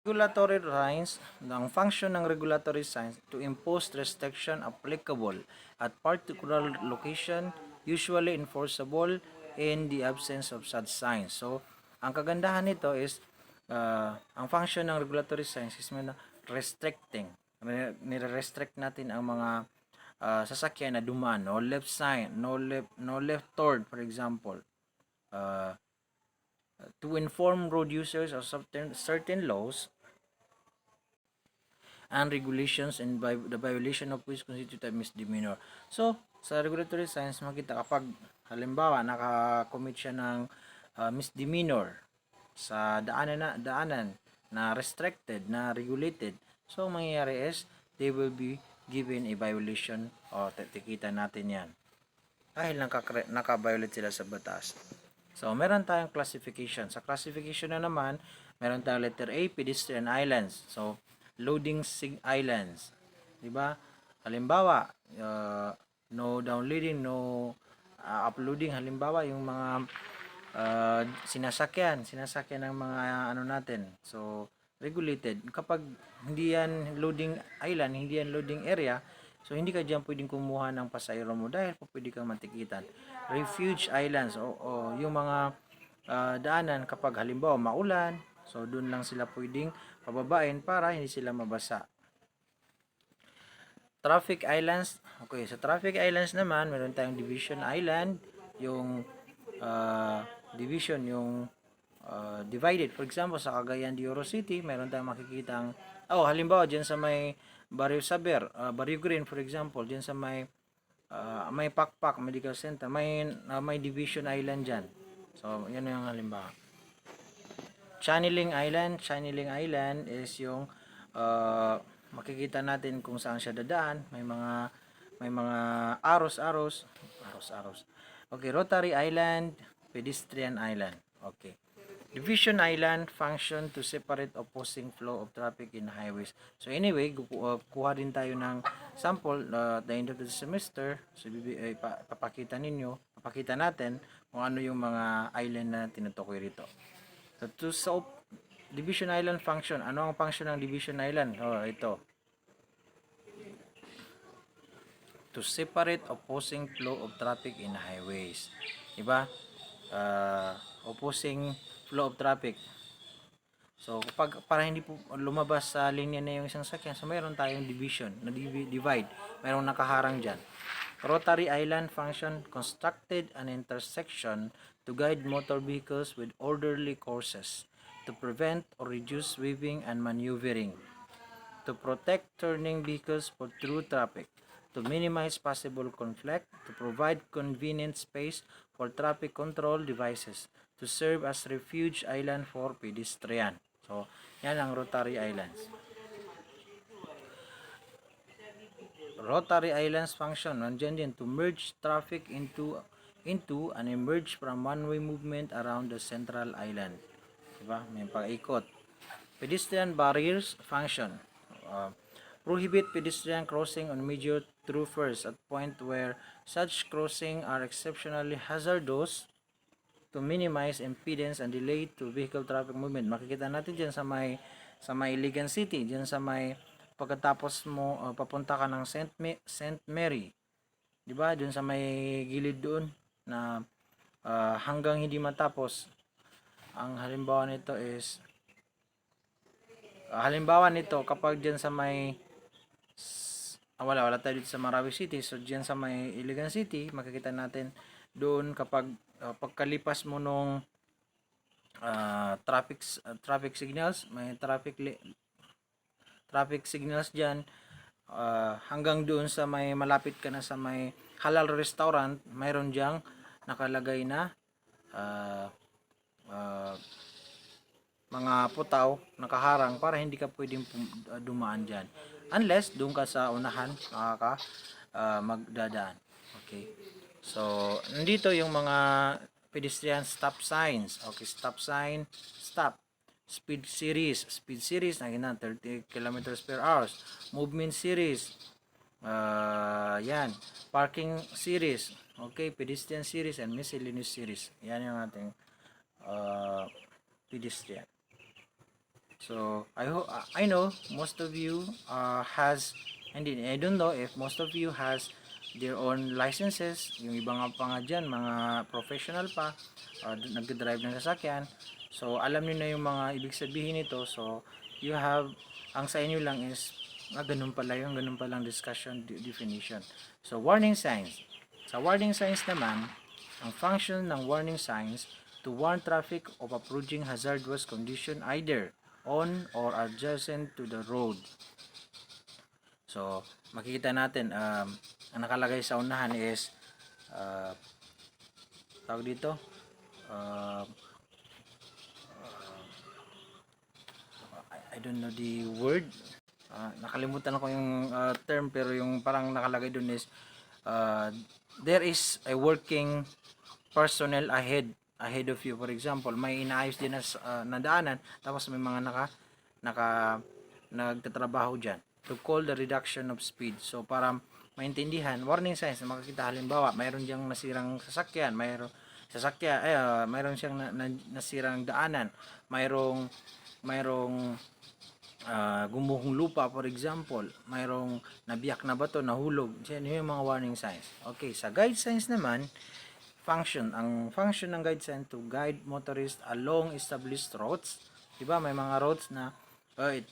Regulatory signs, ang function ng regulatory signs to impose restriction applicable at particular location, usually enforceable in the absence of such signs. So, ang kagandahan nito is ang function ng regulatory signs is restricting. Nire-restrict natin ang mga sasakyan na dumaan, no left sign, no left turn, for example. Uh, to inform road users of certain laws and regulations and by the violation of which constitute a misdemeanor. So, sa regulatory signs makita kapag halimbawa naka-commit siya ng misdemeanor sa daanan na restricted, na regulated. So, mangyayari is they will be given a violation o tikitan natin yan. Dahil naka-violate sila sa batas. So, meron tayong classification. Sa classification na naman, meron tayong letter A, pedestrian islands. So, loading islands. 'Di ba? Halimbawa, no downloading, no uploading. Halimbawa, yung mga sinasakyan ng mga ano natin. So, regulated. Kapag hindi yan loading island, hindi yan loading area, so hindi ka diyan pwedeng kumuha ng pasahero mo dahil pwede kang matikitan. Refuge islands o yung mga daanan kapag halimbawa maulan, so doon lang sila pwedeng pababain para hindi sila mabasa. Traffic islands. Okay, sa traffic islands naman, meron tayong division island, yung division, yung divided. For example, sa Cagayan de Oro City, meron tayong makikitang, halimbawa, dyan sa may Barrio Saber, Barrio Green, for example, dyan sa may Pakpak Medical Center, may division island dyan. So, yan yung halimbawa. Channeling Island is yung makikita natin kung saan siya dadaan. May mga aros. Okay, Rotary Island, Pedestrian Island. Okay. Division Island function to separate opposing flow of traffic in highways. So anyway, kuha din tayo ng sample at the end of the semester. So papakita natin kung ano yung mga island na tinutukoy rito. So to solve Division Island function, ano ang function ng Division Island? Ito. To separate opposing flow of traffic in highways. Diba? Opposing flow of traffic. So, para hindi po lumabas sa linya na yung isang sakyan, so mayroon tayong division, divide. Mayroong nakaharang dyan. Rotary Island function constructed an intersection to guide motor vehicles with orderly courses, to prevent or reduce weaving and maneuvering, to protect turning vehicles for through traffic, to minimize possible conflict, to provide convenient space for traffic control devices, to serve as refuge island for pedestrian. So, yan ang Rotary Islands. Rotary Islands function, nandiyan din to merge traffic into and emerge from one-way movement around the central island. Diba? May pag-ikot. Pedestrian barriers function. Prohibit pedestrian crossing on major thoroughfares at point where such crossing are exceptionally hazardous to minimize impedance and delay to vehicle traffic movement. Makikita natin diyan sa may Iligan City, diyan sa may pagkatapos mo papunta ka ng St. Mary. 'Di ba? Diyan sa may gilid doon na hanggang hindi matapos. Ang halimbawa nito kapag diyan sa may wala tayo dito sa Marawi City. So diyan sa may Iligan City, makikita natin doon kapag pagkalipas mo nung traffic signals, may traffic signals diyan hanggang doon sa may malapit ka na sa may halal restaurant, mayroon diyang nakalagay na mga putaw nakaharang para hindi ka pwedeng dumaan diyan unless doon ka sa unahan magdadaan. Okay, so nandito yung mga pedestrian stop signs. Okay, stop sign, stop. Speed series na 30 kilometers per hour. Movement series, yan. Parking series, okay, pedestrian series and miscellaneous series. Yan yung ating pedestrian. So I know most of you has, and I don't know if most of you has their own licenses. Yung iba nga pa nga dyan, mga professional pa, nagdadrive ng sasakyan. So alam niyo na yung mga ibig sabihin nito. So you have, ang sa inyo lang is ganun pala yung ganun palang discussion definition. So warning signs. Sa warning signs naman, ang function ng warning signs to warn traffic of approaching hazardous condition either on or adjacent to the road. So, makikita natin, ang nakalagay sa unahan is, tawag dito, uh, I don't know the word, nakalimutan ko yung term, pero yung parang nakalagay dun is, there is a working personnel ahead of you. For example, may inaayos din na daanan, tapos may mga nagtatrabaho dyan to call the reduction of speed. So para maintindihan, warning signs na makikita, halimbawa mayroon diyang nasirang sasakyan, mayroon siyang nasirang daanan, mayroong gumuhong lupa, for example, mayroong nabiyak na bato, nahulog. Yan yung mga warning signs. Okay, sa guide signs naman, ang function ng guide sign to guide motorists along established routes. Diba, may mga routes na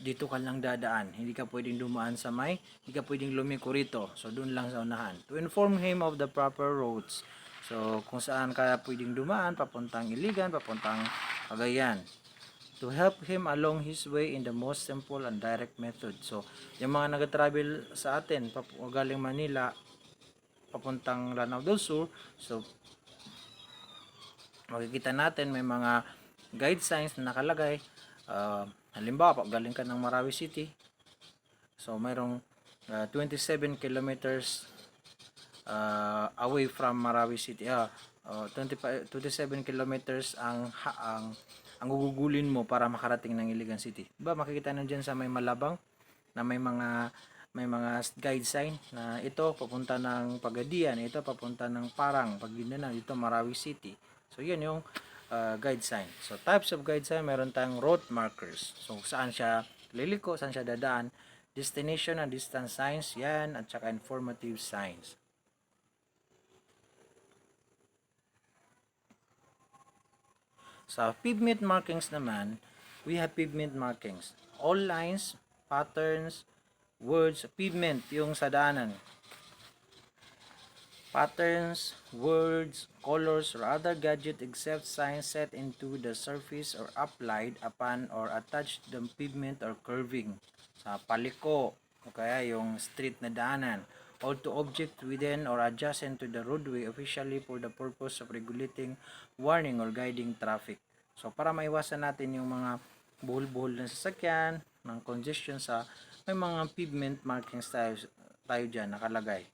dito ka lang dadaan, hindi ka pwedeng dumaan sa hindi ka pwedeng lumiko rito, so doon lang sa unahan. To inform him of the proper routes, so kung saan ka pwedeng dumaan, papuntang Iligan, papuntang Cagayan. To help him along his way in the most simple and direct method. So yung mga nag-travel sa atin galing Manila papuntang Lanao del Sur, so makikita natin may mga guide signs na nakalagay. Halimbawa, galing ka ng Marawi City, so mayroong 27 kilometers away from Marawi City. 27 kilometers ang gugugulin mo para makarating ng Iligan City. Diba, makikita nyo dyan sa may malabang na may mga guide sign na ito papunta ng Pagadian, ito papunta ng Parang, Pagdinan, dito Marawi City. So yun yung guide sign. So types of guide sign, meron tayong route markers. So saan siya liliko, saan siya dadaan, destination and distance signs, yan, at saka informative signs. Sa pavement markings naman, we have pavement markings. All lines, patterns, words, pavement, yung sa daanan. Patterns, words, colors, or other gadget except signs set into the surface or applied upon or attached to the pavement or curving. Sa paliko, o kaya yung street na daanan, or to object within or adjacent to the roadway officially for the purpose of regulating, warning, or guiding traffic. So para maiwasan natin yung mga buhol-buhol ng sasakyan, ng congestion may mga pavement markings tayo dyan nakalagay.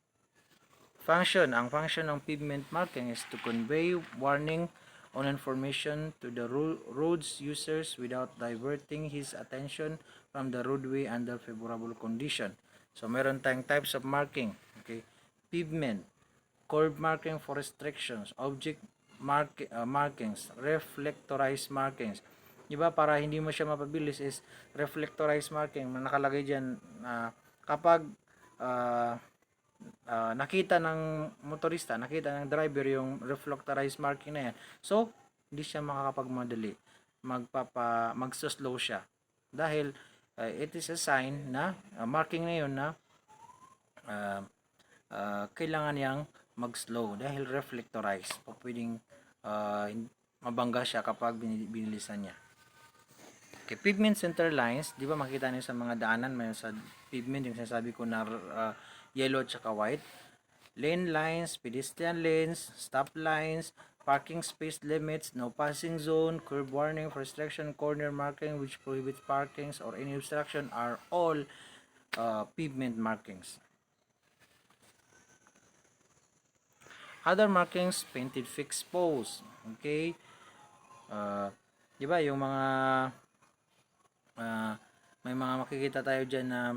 Ang function ng pavement marking is to convey warning on information to the road's users without diverting his attention from the roadway under favorable condition. So meron tayong types of marking. Okay, pavement, curb marking for restrictions, object markings, reflectorized markings. Diba, para hindi mo siya mapabilis is reflectorized marking. Nakalagay diyan kapag nakita ng motorista, nakita ng driver yung reflectorized marking na yan, so hindi siya makakapagmadali, magso-slow siya dahil it is a sign na marking na yun na kailangan niyang mag-slow dahil reflectorized. Pwedeng mabangga siya kapag binilisan niya. Okay, pavement center lines, di ba makita niyo sa mga daanan, may sa pavement yung sinasabi ko na yellow at saka white. Lane lines, pedestrian lanes, stop lines, parking space limits, no passing zone, curb warning for restriction, corner marking which prohibits parkings or any obstruction are all pavement markings. Other markings, painted fixed posts. Okay? Di ba yung mga may mga makikita tayo dyan na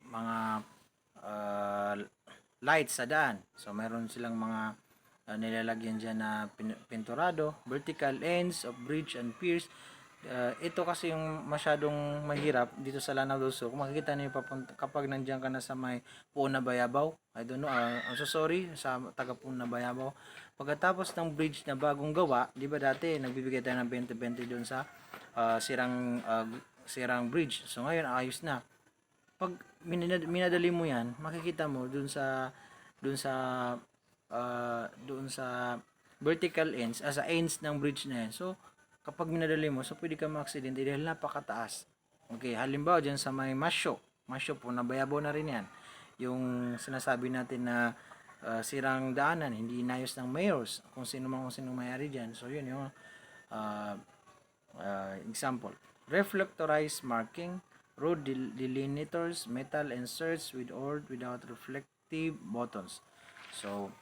mga lights sa daan. So mayroon silang mga nilalagyan dyan na pinturado, vertical ends of bridge and piers. Ito kasi yung masyadong mahirap dito sa Lanao del Sur. Kung makikita niyo papunta kapag nandiyan ka na sa may Puno Bayabaw, I don't know, I'm so sorry sa taga Puno Bayabaw. Pagkatapos ng bridge na bagong gawa, 'di ba dati nagbibigay tayo ng 20-20 doon sa sirang bridge. So ngayon ayos na. Pag minadali mo 'yan, makikita mo doon sa doon sa vertical ends, sa ends ng bridge na yan. So, kapag minadali mo, so pwede ka ma-accident dahil napakataas. Okay, halimbawa dyan sa may Masyo po, nabayabaw na rin yan. Yung sinasabi natin na sirang daanan, hindi inayos ng mayors, kung sino mayari dyan. So, yun yung uh, example. Reflectorized marking, road delineators, metal inserts with or without reflective buttons. So,